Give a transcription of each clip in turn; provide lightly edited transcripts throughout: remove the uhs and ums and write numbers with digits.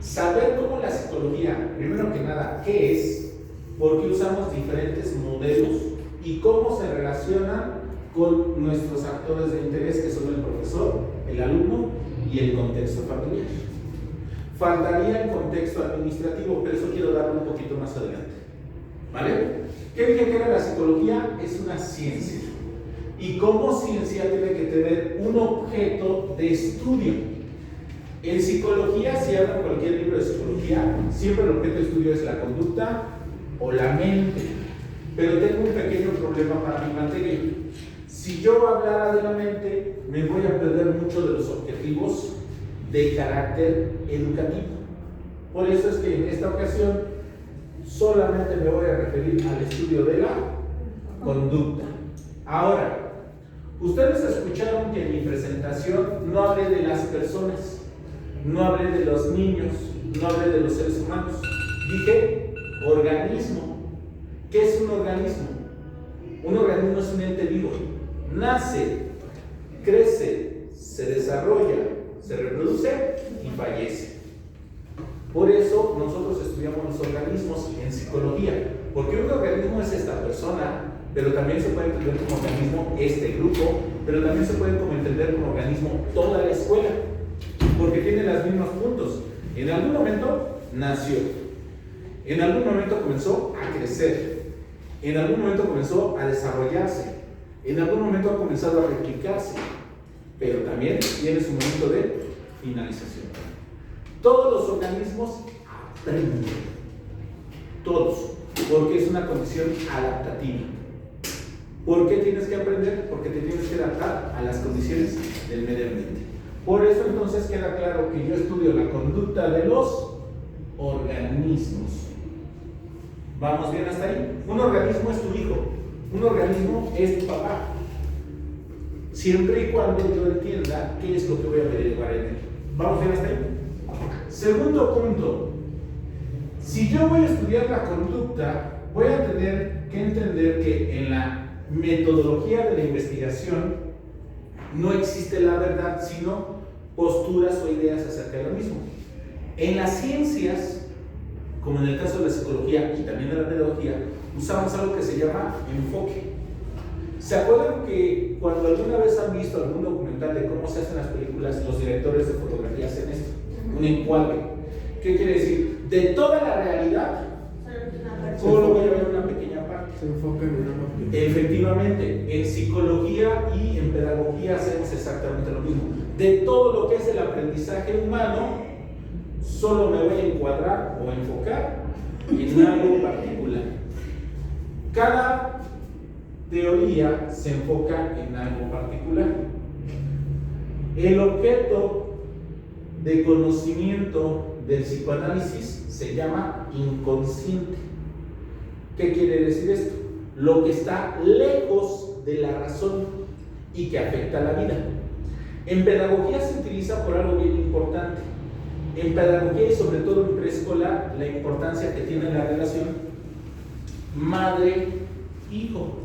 saber cómo la psicología, primero que nada, qué es, por qué usamos diferentes modelos y cómo se relacionan con nuestros actores de interés, que son el profesor, el alumno y el contexto familiar. Faltaría el contexto administrativo, pero eso quiero darlo un poquito más adelante. ¿Vale? ¿Qué dije que era la psicología? Es una ciencia. Y como ciencia tiene que tener un objeto de estudio. En psicología, si hablan cualquier libro de psicología, siempre el objeto de estudio es la conducta o la mente. Pero tengo un pequeño problema para mi materia. Si yo hablara de la mente, me voy a perder mucho de los objetivos de carácter educativo. Por eso es que en esta ocasión solamente me voy a referir al estudio de la conducta. Ahora, ustedes escucharon que en mi presentación no hablé de las personas, no hablé de los niños, no hablé de los seres humanos. Dije organismo. ¿Qué es un organismo? Un organismo es un ente vivo. Nace, crece, se desarrolla, se reproduce y fallece. Por eso nosotros estudiamos los organismos en psicología, porque un organismo es esta persona, pero también se puede entender como organismo este grupo, pero también se puede como entender como organismo toda la escuela, porque tiene los mismos puntos. En algún momento nació, en algún momento comenzó a crecer, en algún momento comenzó a desarrollarse, en algún momento ha comenzado a replicarse, pero también tiene su momento de finalización. Todos los organismos aprenden, todos, porque es una condición adaptativa. ¿Por qué tienes que aprender? Porque te tienes que adaptar a las condiciones del medio ambiente. Por eso entonces queda claro que yo estudio la conducta de los organismos. ¿Vamos bien hasta ahí? Un organismo es tu hijo, un organismo es tu papá. Siempre y cuando yo entienda qué es lo que voy a averiguar en él. ¿Vamos bien hasta ahí? Segundo punto. Si yo voy a estudiar la conducta, voy a tener que entender que en la metodología de la investigación no existe la verdad, sino posturas o ideas acerca de lo mismo. En las ciencias, como en el caso de la psicología y también de la pedagogía, usamos algo que se llama enfoque. ¿Se acuerdan que cuando alguna vez han visto algún documental de cómo se hacen las películas, los directores de fotografía hacen esto? Un encuadre. ¿Qué quiere decir? De toda la realidad, solo voy a ver una pequeña parte. Se enfoca en una parte. Efectivamente, en psicología y en pedagogía hacemos exactamente lo mismo. De todo lo que es el aprendizaje humano, solo me voy a encuadrar o enfocar en algo particular. Cada teoría se enfoca en algo particular. El objeto de conocimiento del psicoanálisis se llama inconsciente. ¿Qué quiere decir esto? Lo que está lejos de la razón y que afecta a la vida. En pedagogía se utiliza por algo bien importante. En pedagogía y sobre todo en preescolar, la importancia que tiene la relación madre-hijo.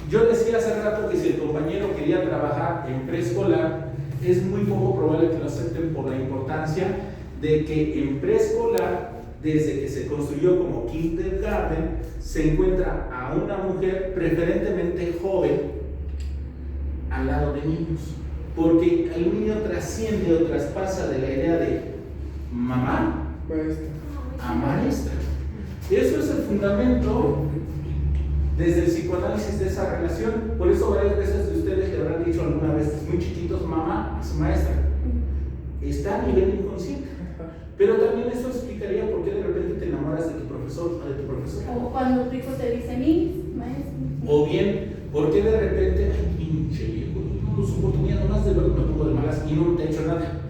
Yo decía hace rato que si el compañero quería trabajar en preescolar, es muy poco probable que lo acepten por la importancia de que en preescolar, desde que se construyó como kindergarten, se encuentra a una mujer preferentemente joven al lado de niños, porque el niño trasciende o traspasa de la idea de mamá a maestra. Eso es el fundamento desde el psicoanálisis de esa relación. Por eso varias veces de ustedes le habrán dicho alguna vez, muy chiquitos, mamá es maestra. Está a nivel inconsciente. Pero también eso explicaría por qué de repente te enamoras de tu profesor o de tu profesora. O cuando tu hijo te dice mis maestro. O bien, por qué de repente, ay, pinche viejo, no supo tu miedo más de luego me pongo de malas y no te he hecho nada.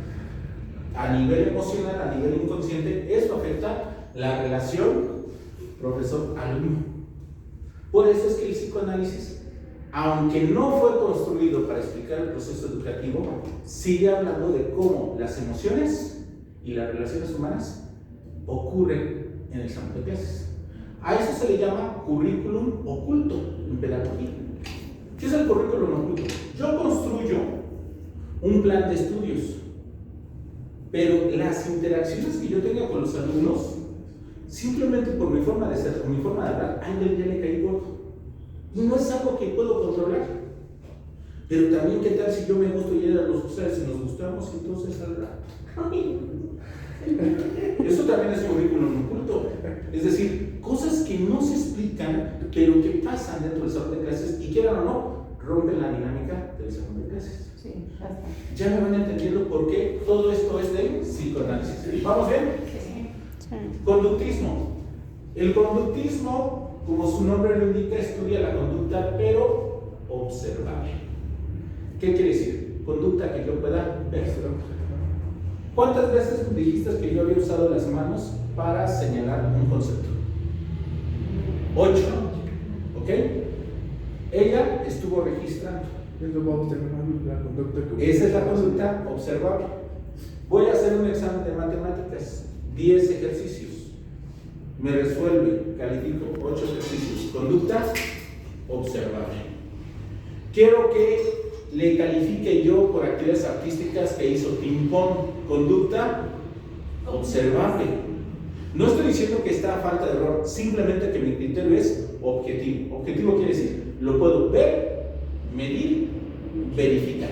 A nivel emocional, a nivel inconsciente, eso afecta la relación profesor-alumno. Por eso es que el psicoanálisis, aunque no fue construido para explicar el proceso educativo, sigue hablando de cómo las emociones y las relaciones humanas ocurren en el salón de clases. A eso se le llama currículum oculto en pedagogía. ¿Qué es el currículum oculto? Yo construyo un plan de estudios Pero las interacciones que yo tenga con los alumnos, simplemente por mi forma de ser, por mi forma de hablar, a él ya le caí gordo. Y no es algo que puedo controlar. Pero también, ¿qué tal si yo me gusto y él a los ustedes, si nos gustamos, entonces al rato? Eso también es currículum oculto. Es decir, cosas que no se explican, pero que pasan dentro del salón de clases y quieran o no, rompen la dinámica del salón de clases. Sí, basta. Ya me van entendiendo por qué todo esto es del psicoanálisis. ¿Vamos bien? Sí. Conductismo. El conductismo, como su nombre lo indica, estudia la conducta, pero observable. ¿Qué quiere decir? Conducta que yo pueda ver. ¿Cuántas veces dijiste que yo había usado las manos para señalar un concepto? 8. ¿Ok? Ella estuvo registrando. Esa es la conducta observable. Voy a hacer un examen de matemáticas, 10 ejercicios. Me resuelve, califico 8 ejercicios. Conducta observable. Quiero que le califique yo por actividades artísticas que hizo ping-pong. Conducta observable. No estoy diciendo que está a falta de error, simplemente que mi criterio es objetivo. Objetivo quiere decir, lo puedo ver, medir, verificar.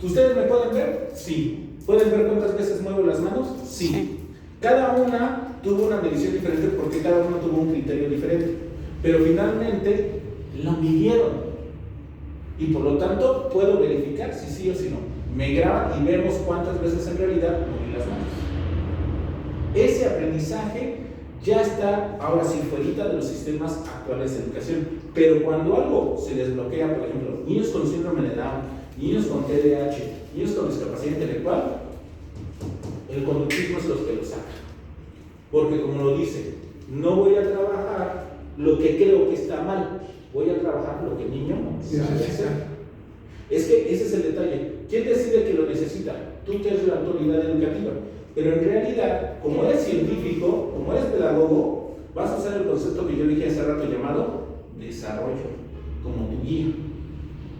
¿Ustedes me pueden ver? Sí. ¿Pueden ver cuántas veces muevo las manos? Sí. Cada una tuvo una medición diferente porque cada uno tuvo un criterio diferente. Pero finalmente lo midieron. Y por lo tanto puedo verificar si sí o si no. Me graban y vemos cuántas veces en realidad moví las manos. Ese aprendizaje ya está ahora sí fuera de los sistemas actuales de educación. Pero cuando algo se desbloquea, por ejemplo, niños con síndrome de Down, niños con TDAH, niños con discapacidad intelectual, el conductismo es lo que lo saca. Porque como lo dice, no voy a trabajar lo que creo que está mal, voy a trabajar lo que el niño sabe hacer. Es que ese es el detalle. ¿Quién decide que lo necesita? Tú que eres la autoridad educativa. Pero en realidad, como eres científico, como eres pedagogo, vas a usar el concepto que yo dije hace rato llamado desarrollo, como tu guía.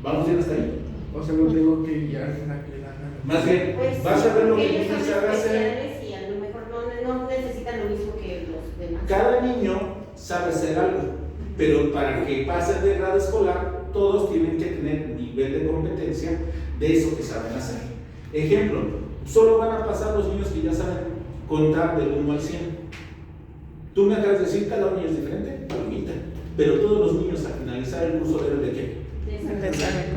¿Vamos bien hasta ahí? O sea, no tengo que guiar una que la haga. Más bien, Pues, vas a ver lo que el ellos niño son sabe hacer. especiales y a lo mejor no necesitan lo mismo que los demás. Cada niño sabe hacer algo, pero para que pase de grado escolar, todos tienen que tener nivel de competencia de eso que saben hacer. Ejemplo, solo van a pasar los niños que ya saben contar del 1 al 100. Tú me acabas de decir, cada niño es diferente, palomita. Pero todos los niños al finalizar el curso deben de qué?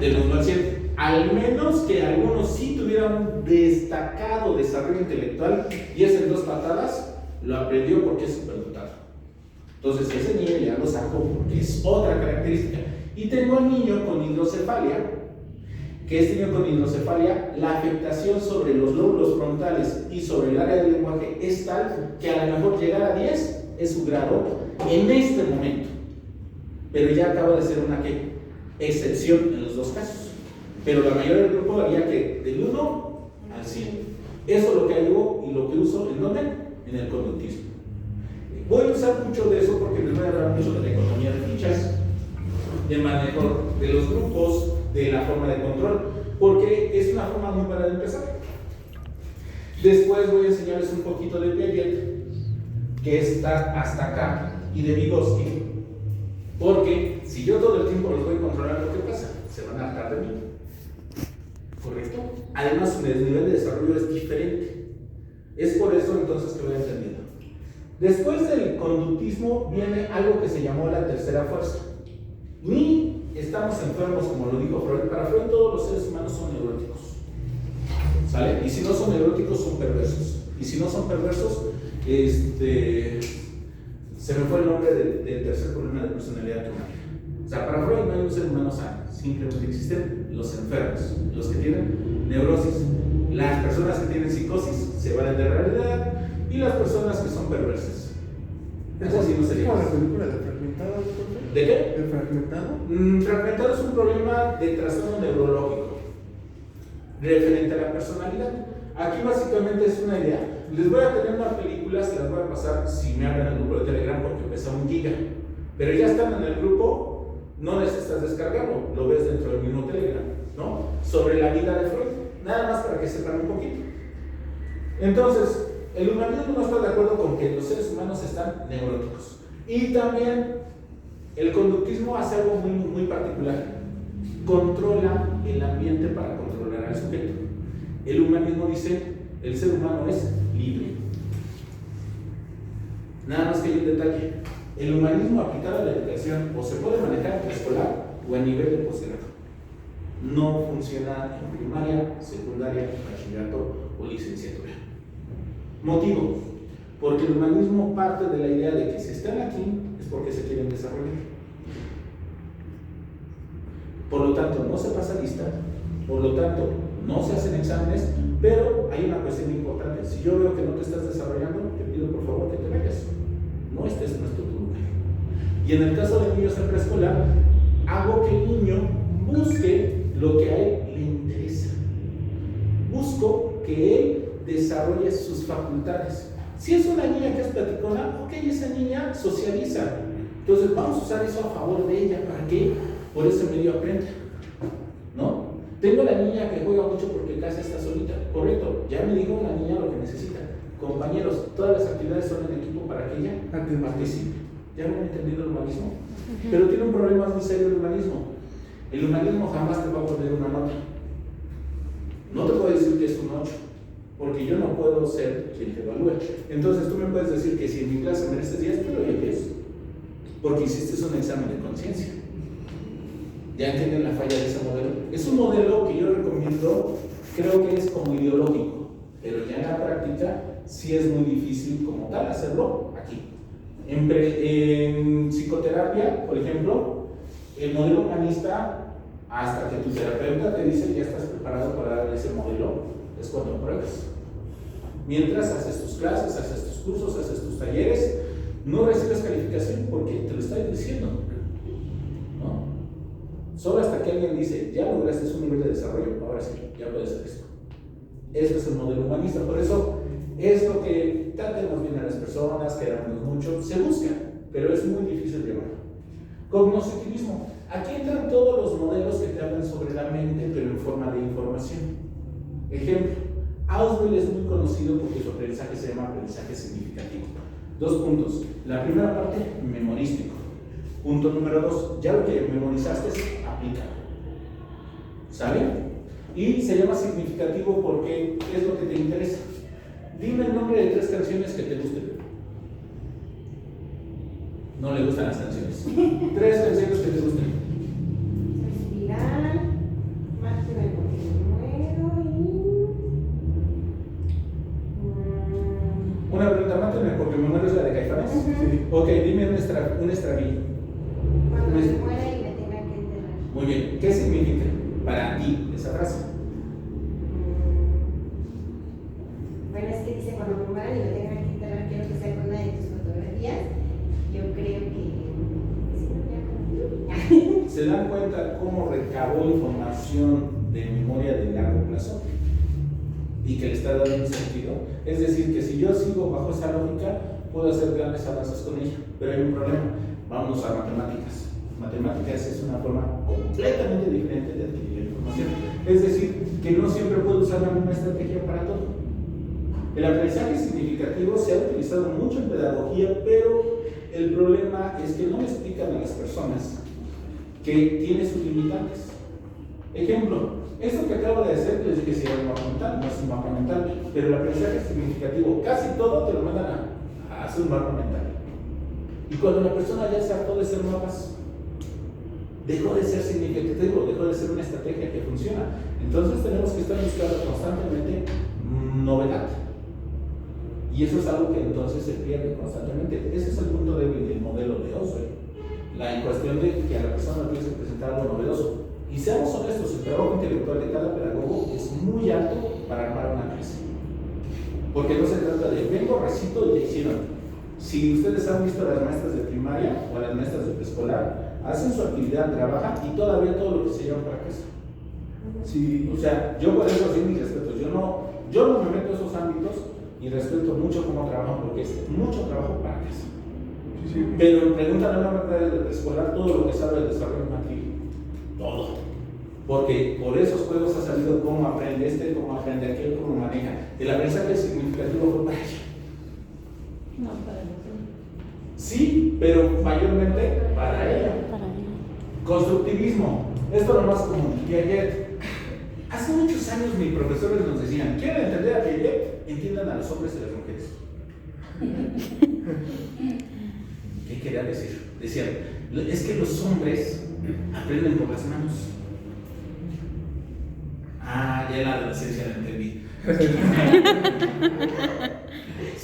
Del 1 al 100. Al menos que algunos sí tuvieran un destacado desarrollo intelectual y es en 2 patadas, lo aprendió porque es superdotado. Entonces ese niño ya lo sacó porque es otra característica. Y tengo al niño con hidrocefalia, que este niño con hidrocefalia, la afectación sobre los lóbulos frontales y sobre el área del lenguaje es tal que a lo mejor llegar a 10 es su grado en este momento. Pero ya acaba de ser una excepción en los 2 casos. Pero la mayoría del grupo haría que del 1 al 100. Eso es lo que hago y lo que uso, ¿en dónde? En el conductismo. Voy a usar mucho de eso porque les voy a hablar mucho de la economía de fichas, de manejo de los grupos, de la forma de control, porque es una forma muy buena de empezar. Después voy a enseñarles un poquito de Piaget, que está hasta acá, y de Vygotsky, porque si yo todo el tiempo los voy controlando, ¿qué pasa? Se van a hartar de mí. ¿Correcto? Además, su nivel de desarrollo es diferente. Es por eso entonces que voy entendiendo. Después del conductismo viene algo que se llamó la tercera fuerza. Ni estamos enfermos, como lo dijo Freud. Para Freud todos los seres humanos son neuróticos. ¿Sale? Y si no son neuróticos, son perversos. Y si no son perversos, se me fue el nombre del tercer problema de personalidad primaria. O sea, para Freud no hay un ser humano sano. Simplemente existen los enfermos, los que tienen neurosis. Las personas que tienen psicosis se van de realidad y las personas que son perversas. Eso sí no sería. ¿Cómo la película de Fragmentado? ¿De qué? ¿De Fragmentado? Fragmentado es un problema de trastorno neurológico referente a la personalidad. Aquí básicamente es una idea. Les voy a tener unas películas que las voy a pasar si me abren el grupo de Telegram porque pesa 1 giga. Pero ya están en el grupo, no necesitas descargarlo, lo ves dentro del mismo Telegram, ¿no? Sobre la vida de Freud. Nada más para que sepan un poquito. Entonces, el humanismo no está de acuerdo con que los seres humanos están neuróticos. Y también el conductismo hace algo muy, muy particular. Controla el ambiente para controlar al sujeto. El humanismo dice, el ser humano es libre. Nada más que hay un detalle. El humanismo aplicado a la educación o se puede manejar en preescolar o a nivel de posgrado. No funciona en primaria, secundaria, bachillerato o licenciatura. Motivo, porque el humanismo parte de la idea de que si están aquí es porque se quieren desarrollar. Por lo tanto, no se pasa lista, por lo tanto, no se hacen exámenes, pero hay una cuestión importante. Si yo veo que no te estás desarrollando, te pido por favor que te vayas. No estés en nuestro lugar. Y en el caso de niños en preescolar, hago que el niño busque lo que a él le interesa. Busco que él desarrolle sus facultades. Si es una niña que es platicona, ok, esa niña socializa. Entonces vamos a usar eso a favor de ella para que por ese medio aprenda. ¿No? Tengo la niña que juega mucho porque en casa está solita. Correcto, ya me dijo la niña lo que necesita. Compañeros, todas las actividades son en equipo para que ella participe. ¿Ya lo han entendido el humanismo? Pero tiene un problema muy serio el humanismo. El humanismo jamás te va a poner una nota. No te puedo decir que es un 8, porque yo no puedo ser quien te evalúe. Entonces tú me puedes decir que si en mi clase mereces 10, te doy 10, porque hiciste un examen de conciencia. ¿Ya entienden la falla de ese modelo? Es un modelo que yo recomiendo, creo que es como ideológico, pero ya en la práctica sí es muy difícil como tal hacerlo aquí. En psicoterapia, por ejemplo, el modelo humanista, hasta que tu terapeuta te dice ya estás preparado para dar ese modelo, es cuando pruebas. Mientras haces tus clases, haces tus cursos, haces tus talleres, no recibes calificación porque te lo estoy diciendo, ¿no? Solo hasta que alguien dice, ya lograste un nivel de desarrollo, ahora sí, ya puedes hacer esto. Ese es el modelo humanista, por eso es lo que tratemos bien a las personas, queramos mucho, se busca, pero es muy difícil llevarlo. Cognoscitivismo. Aquí entran todos los modelos que te hablan sobre la mente, pero en forma de información. Ejemplo, Auswell es muy conocido porque su aprendizaje se llama aprendizaje significativo. 2 puntos. La primera parte, memorístico. Punto número 2, ya lo que memorizaste, aplica. ¿Sale? Y se llama significativo porque es lo que te interesa. Dime el nombre de 3 canciones que te gusten. No le gustan las canciones. 3 canciones que te gusten. Respirar, máteme porque me muero y... Una pregunta, máteme porque me muero, es la de Caifanes. Sí. Ok, dime un estrabillo. Cuando me muera y me tenga que enterrar. Muy bien, ¿qué significa para ti esa frase? Bueno, es que dice cuando me muera y me tenga que enterrar, quiero que sea con una de tus fotografías. Yo creo que... ¿Se dan cuenta cómo recabó información de memoria de largo plazo? Y que le está dando un sentido. Es decir, que si yo sigo bajo esa lógica, puedo hacer grandes avances con ella. Pero hay un problema. Vámonos a matemáticas. Matemáticas es una forma completamente diferente de adquirir información. Es decir, que no siempre puedo usar la misma estrategia para todo. El aprendizaje significativo se ha utilizado mucho en pedagogía, pero el problema es que no le explican a las personas que tiene sus limitantes. Ejemplo, esto que acabo de hacer, les dije si era un mapa mental, no es un mapa mental, pero el aprendizaje significativo, casi todo te lo mandan a hacer un mapa mental. Y cuando la persona ya se hartó de hacer mapas, dejó de ser significativo, dejó de ser una estrategia que funciona. Entonces tenemos que estar buscando constantemente novedad. Y eso es algo que entonces se pierde constantemente. Ese es el punto débil del modelo de Auswell. La cuestión de que a la persona le tienes que presentar algo novedoso. Y seamos honestos, el trabajo intelectual de cada pedagogo es muy alto para armar una clase. Porque no se trata de vengo, recito y ya hicieron. Si ustedes han visto a las maestras de primaria o a las maestras de preescolar, hacen su actividad, trabajan y todavía todo lo que se llevan para casa. Sí, o sea, yo por eso sí mis respetos. Yo no me meto en esos ámbitos y respeto mucho cómo trabajan porque es mucho trabajo para casa. Sí. Pero pregúntale a una maestra de preescolar todo lo que sabe del desarrollo infantil. Todo. Porque por esos juegos ha sabido cómo aprende este, cómo aprende aquel, cómo maneja. El aprendizaje significativo fue para ella. No, para nosotros. Sí, pero mayormente para ella. Para él. Constructivismo. Esto es lo más común. Piaget. Hace muchos años mis profesores nos decían, ¿quieren entender a Piaget? Entiendan a los hombres y a las mujeres. ¿Qué quería decir? Decían, es que los hombres aprenden por las manos. Ah, ya en la adolescencia lo entendí.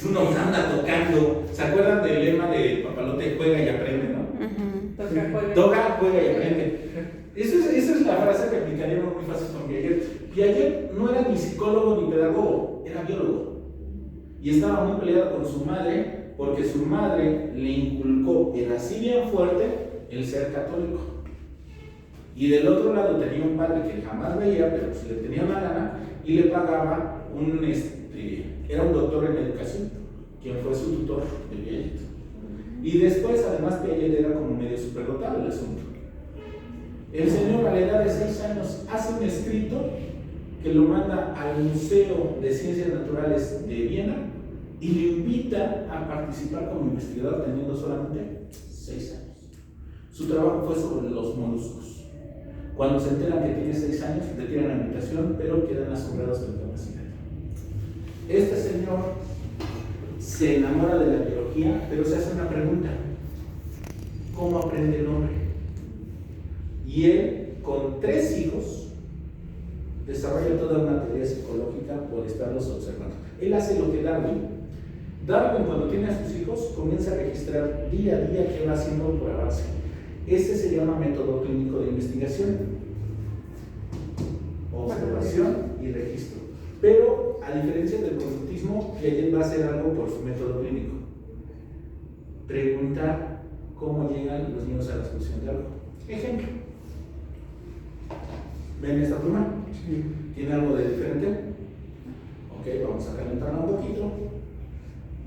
Uno anda tocando. ¿Se acuerdan del lema de Papalote? Juega y aprende, ¿no? Toca, juega y aprende. Esa es la frase que aplicaríamos muy fácil con Piaget. Piaget no era ni psicólogo ni pedagogo, era biólogo. Y estaba muy peleado con su madre porque su madre le inculcó, era así bien fuerte, el ser católico. Y del otro lado tenía un padre que jamás veía, pero si le tenía una gana, y le pagaba era un doctor en educación, quien fue su tutor de Piaget. Y después, además, Piaget era como medio superdotado el asunto. El señor, a la edad de 6 años, hace un escrito que lo manda al Museo de Ciencias Naturales de Viena y le invita a participar como investigador teniendo solamente 6 años. Su trabajo fue sobre los moluscos. Cuando se enteran que tiene 6 años, le tiran la invitación, pero quedan asombrados con la capacidad. Este señor se enamora de la biología, pero se hace una pregunta: ¿cómo aprende el hombre? Y él, con 3 hijos, desarrolla toda una teoría psicológica por estarlos observando. Él hace lo que Darwin, cuando tiene a sus hijos, comienza a registrar día a día qué va haciendo por avance. Ese se llama método clínico de investigación, observación y registro. Pero, a diferencia del conductismo, Piaget va a hacer algo por su método clínico: preguntar cómo llegan los niños a la solución de algo. Ejemplo: ¿ven esta pluma? ¿Tiene algo de diferente? Ok, vamos a calentarla un poquito.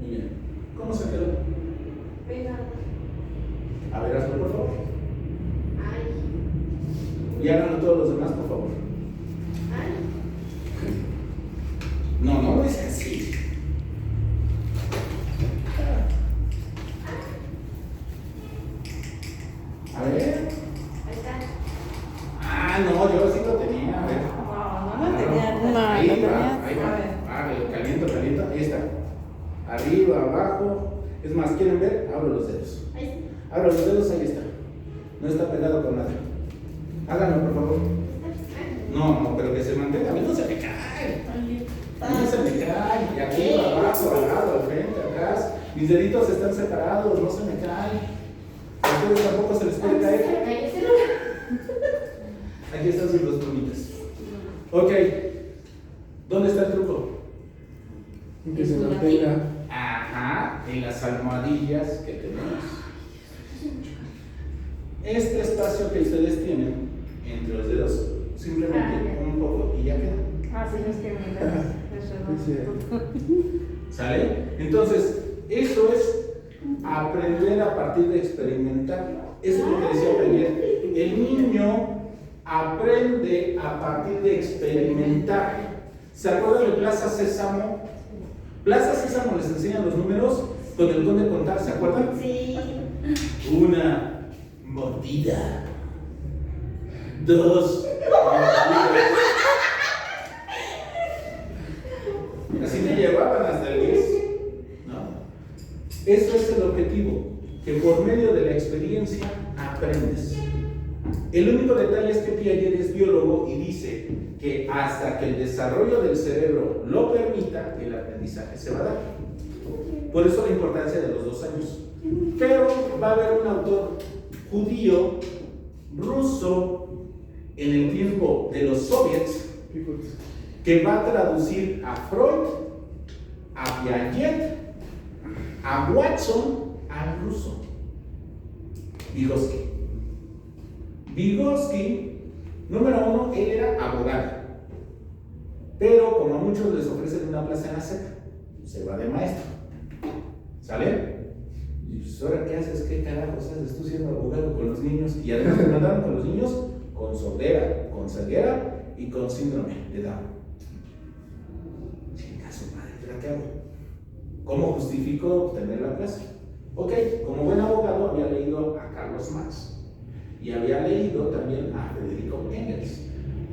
Muy bien. ¿Cómo se quedó? Venga. A ver, hazlo por favor. Ay. Y háganlo todos los demás, por favor. Ay. No, no es así. A ver. Ahí está. Ah, no, yo sí lo tenía. A ver. No tenía. No, Ahí no va, tenía. ahí va. Ah, caliento. Ahí está. Arriba, abajo. Es más, ¿quieren ver? Abro los dedos. Ahí Abro los dedos, ahí está. No está pegado con nada. Háganlo, por favor. No, pero que se mantenga. A mí no se me cae. A mí no se me cae. Y aquí, abajo, al lado, al frente, atrás. Mis deditos están separados, no se me caen. A ustedes tampoco se les puede caer. Aquí están sus 2 plumitas. Ok. ¿Dónde está el truco? Que se mantenga. Ajá, en las almohadillas que tenemos. Este espacio que ustedes tienen entre los dedos, simplemente un poco y ya queda. Ah, sí, es que ¿Sale? Entonces, eso es aprender a partir de experimentar. Eso es lo que decía ayer. El niño aprende a partir de experimentar. ¿Se acuerdan de Plaza Sésamo? Plaza Sésamo les enseñan los números con el conde contar, ¿se acuerdan? Sí. 1 mordida, 2 mordidas. Así te llevaban hasta el 10, ¿no? Eso es el objetivo, que por medio de la experiencia aprendes. El único detalle es que Piaget es biólogo y dice que hasta que el desarrollo del cerebro lo permita, el aprendizaje se va a dar. Por eso la importancia de los 2 años. Pero va a haber un autor judío, ruso, en el tiempo de los soviets, que va a traducir a Freud, a Piaget, a Watson, al ruso. Vygotsky, número 1, él era abogado, pero como a muchos les ofrecen una plaza en la SEP, se va de maestro. ¿Sale? Y pues, ¿ahora qué haces? ¿Qué carajos haces tú siendo abogado con los niños? Y además te mandaron con los niños con sordera, con ceguera y con síndrome de Down. Chinga su madre, ¿pero qué hago? ¿Cómo justifico tener la clase? Ok, como buen abogado había leído a Carlos Marx y había leído también a Federico Engels.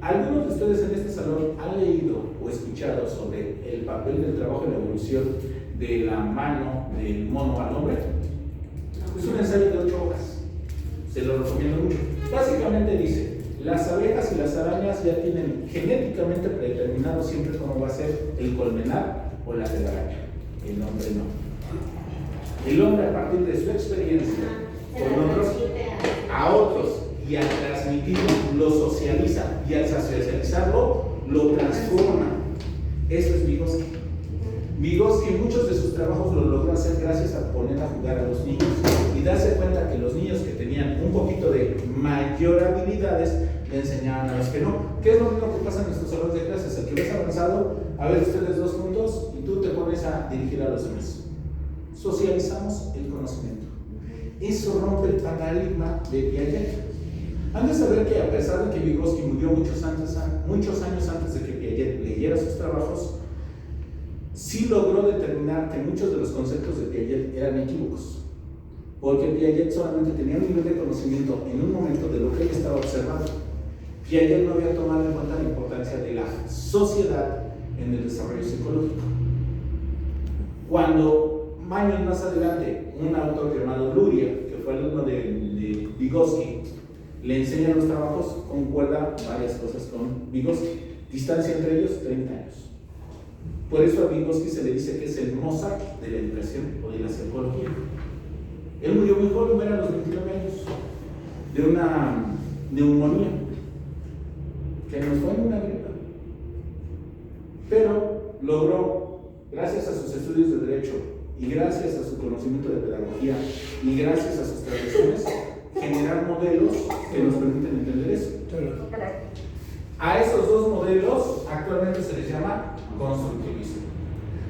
¿Algunos de ustedes en este salón han leído o escuchado sobre el papel del trabajo en la evolución de la mano del mono al hombre? Es un ensayo de 8 hojas, se lo recomiendo mucho. Básicamente dice, las abejas y las arañas ya tienen genéticamente predeterminado siempre cómo va a ser el colmenar o la telaraña. El hombre no. El hombre, a partir de su experiencia con otros, a otros, y al transmitirlo, lo socializa, y al socializarlo, lo transforma. Eso es Vygotsky. Vygotsky en muchos de sus trabajos lo logró hacer gracias a poner a jugar a los niños y darse cuenta que los niños que tenían un poquito de mayor habilidades le enseñaban a los que no. ¿Qué es lo mismo que pasa en nuestros salones de clases? El que ves avanzado, a ver ustedes dos juntos y tú te pones a dirigir a los demás. Socializamos el conocimiento. Eso rompe el paradigma de Piaget. Han de saber que a pesar de que Vygotsky murió muchos años antes de que Piaget leyera sus trabajos, sí logró determinar que muchos de los conceptos de Piaget eran equívocos, porque Piaget solamente tenía un nivel de conocimiento en un momento de lo que él estaba observando. Piaget no había tomado en cuenta la importancia de la sociedad en el desarrollo psicológico. Cuando años más adelante un autor llamado Luria, que fue alumno de Vygotsky, le enseña los trabajos, concuerda varias cosas con Vygotsky. Distancia entre ellos, 30 años. Por eso a Vygotsky se le dice que es el Mozart de la educación o de la psicología. Él murió muy joven, muere a los 29 años, de una neumonía, que nos fue en una gripa. Pero logró, gracias a sus estudios de Derecho, y gracias a su conocimiento de pedagogía, y gracias a sus tradiciones, generar modelos que nos permiten entender eso. A esos dos modelos actualmente se les llama constructivismo,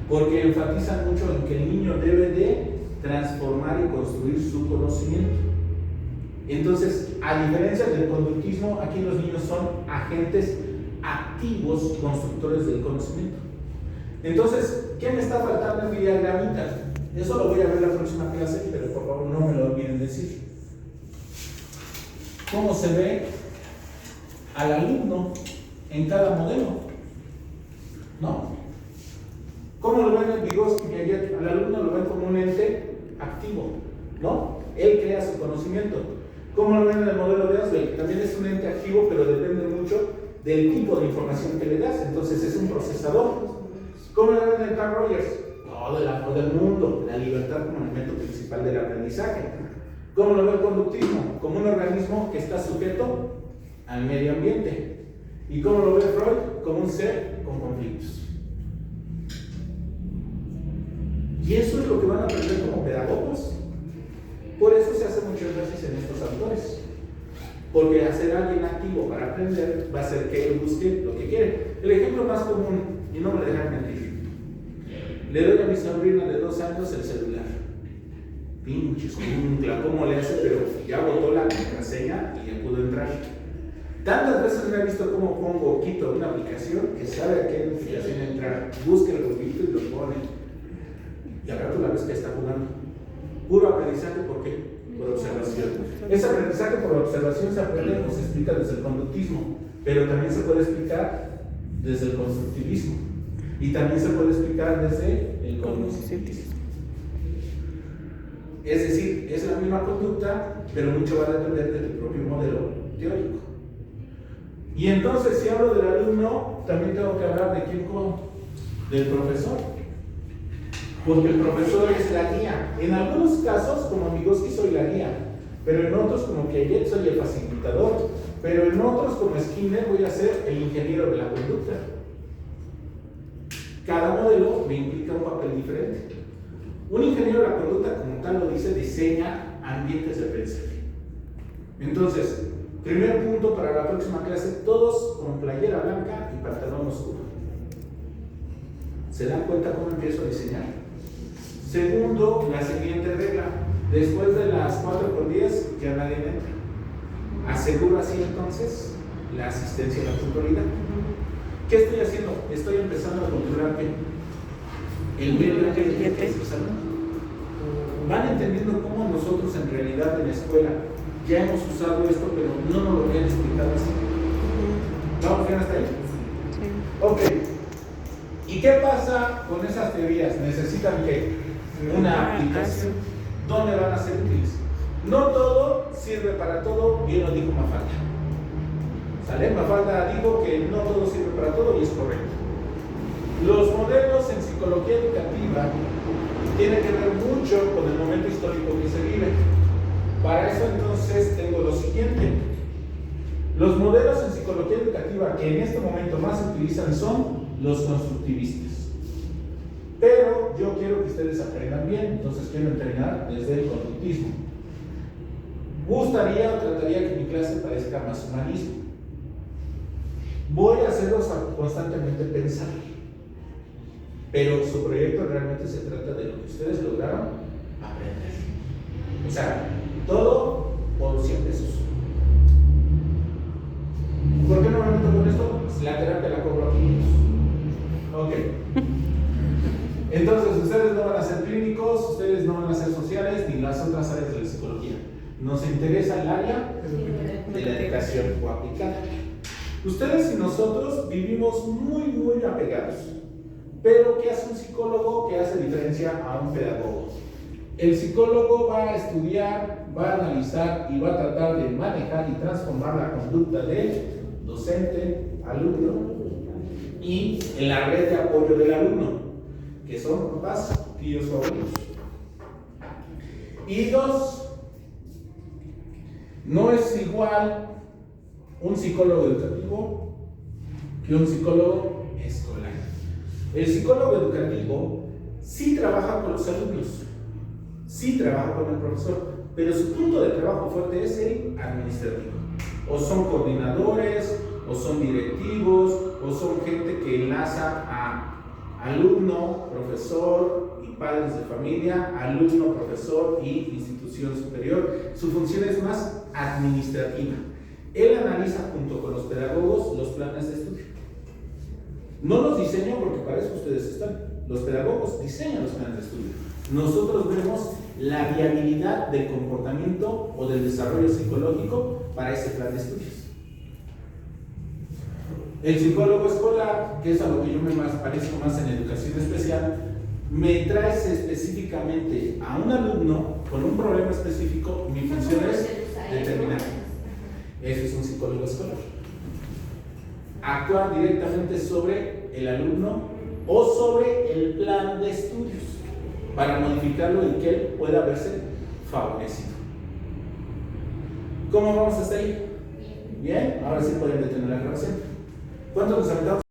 porque enfatizan mucho en que el niño debe de transformar y construir su conocimiento. Entonces, a diferencia del conductismo, aquí los niños son agentes activos constructores del conocimiento. Entonces, ¿qué me está faltando en mi diagramita? Eso lo voy a ver la próxima clase, pero por favor no me lo olviden decir. ¿Cómo se ve al alumno en cada modelo? ¿No? ¿Cómo lo ven en Vygotsky? Al alumno lo ven como un ente activo, ¿no? Él crea su conocimiento. ¿Cómo lo ven en el modelo de Asbel? También es un ente activo, pero depende mucho del tipo de información que le das. Entonces es un procesador. ¿Cómo lo ven en Carl Rogers? Todo el amor del mundo, la libertad como elemento principal del aprendizaje. ¿Cómo lo ve el conductismo? Como un organismo que está sujeto al medio ambiente. ¿Y cómo lo ve Freud? Como un ser con conflictos. Y eso es lo que van a aprender como pedagogos. Por eso se hace mucho énfasis en estos autores. Porque hacer a alguien activo para aprender va a hacer que él busque lo que quiere. El ejemplo más común, y no me dejan mentir, le doy a mi sobrina de 2 años el celular. Pinche escuincla, ¿cómo le hace? Pero ya botó la contraseña y ya pudo entrar. Tantas veces me he visto cómo pongo, quito una aplicación que sabe a qué notificación entrar, busca el huevito y lo pone. Y al rato la vez que está jugando. Puro aprendizaje, ¿por qué? Por observación. Ese aprendizaje por observación se aprende o se explica desde el conductismo, pero también se puede explicar desde el constructivismo. Y también se puede explicar desde el cognitivismo. Es decir, es la misma conducta, pero mucho va a depender de tu propio modelo teórico. Y entonces, si hablo del alumno, también tengo que hablar de quién, del profesor. Porque el profesor es la guía. En algunos casos, como Vygotsky, soy la guía, pero en otros, como Piaget, soy el facilitador, pero en otros, como Skinner, voy a ser el ingeniero de la conducta. Cada modelo me implica un papel diferente. Un ingeniero de la conducta, como tal lo dice, diseña ambientes de aprendizaje. Entonces, primer punto para la próxima clase, todos con playera blanca y pantalón oscuro. ¿Se dan cuenta cómo empiezo a diseñar? Segundo, la siguiente regla. Después de las 4 por 10, ya nadie entra. Aseguro así entonces la asistencia y la puntualidad. ¿Qué estoy haciendo? Estoy empezando a controlar el medio ambiente que es usado. Van entendiendo cómo nosotros en realidad en la escuela ya hemos usado esto, pero no nos lo habían explicado así. ¿Vamos bien hasta ahí? Sí. Ok. ¿Y qué pasa con esas teorías? ¿Necesitan qué? Una aplicación. ¿Dónde van a ser útiles? No todo sirve para todo, bien lo dijo Mafalda. ¿Sale? Mafalda dijo que no todo sirve para todo y es correcto. Los modelos en psicología educativa tienen que ver mucho con el momento histórico que se vive. Para eso entonces tengo lo siguiente. Los modelos en psicología educativa que en este momento más se utilizan son los constructivistas. Pero yo quiero que ustedes aprendan bien, entonces quiero entrenar desde el conductismo. Gustaría o trataría que mi clase parezca más humanismo. Voy a hacerlos constantemente pensar. Pero su proyecto realmente se trata de lo que ustedes lograron aprender. O sea, todo por 100 pesos. ¿Por qué no me meto con esto? Pues la terapia la cobro a 500. Ok. Entonces, ustedes no van a ser clínicos, ustedes no van a ser sociales ni las otras áreas de la psicología. Nos interesa el área de la educación o aplicada. Ustedes y nosotros vivimos muy apegados. Pero, ¿qué hace un psicólogo que hace diferencia a un pedagogo? El psicólogo va a estudiar, va a analizar y va a tratar de manejar y transformar la conducta del docente, alumno y en la red de apoyo del alumno, que son papás, tíos o abuelos. Y dos, no es igual un psicólogo educativo que un psicólogo escolar. El psicólogo educativo sí trabaja con los alumnos, sí trabaja con el profesor, pero su punto de trabajo fuerte es el administrativo. O son coordinadores, o son directivos, o son gente que enlaza a alumno, profesor y padres de familia, alumno, profesor y institución superior. Su función es más administrativa. Él analiza junto con los pedagogos los planes de estudio. No los diseña porque para eso ustedes están. Los pedagogos diseñan los planes de estudio. Nosotros vemos la viabilidad del comportamiento o del desarrollo psicológico para ese plan de estudios. El psicólogo escolar, que es a lo que yo me parezco más en educación especial, me trae específicamente a un alumno con un problema específico. Mi función es determinar. Ese es un psicólogo escolar. Actuar directamente sobre el alumno o sobre el plan de estudios para modificarlo y que él pueda verse favorecido. ¿Cómo vamos hasta ahí? Bien, ahora sí pueden detener la grabación. ¿Cuánto nos aventamos?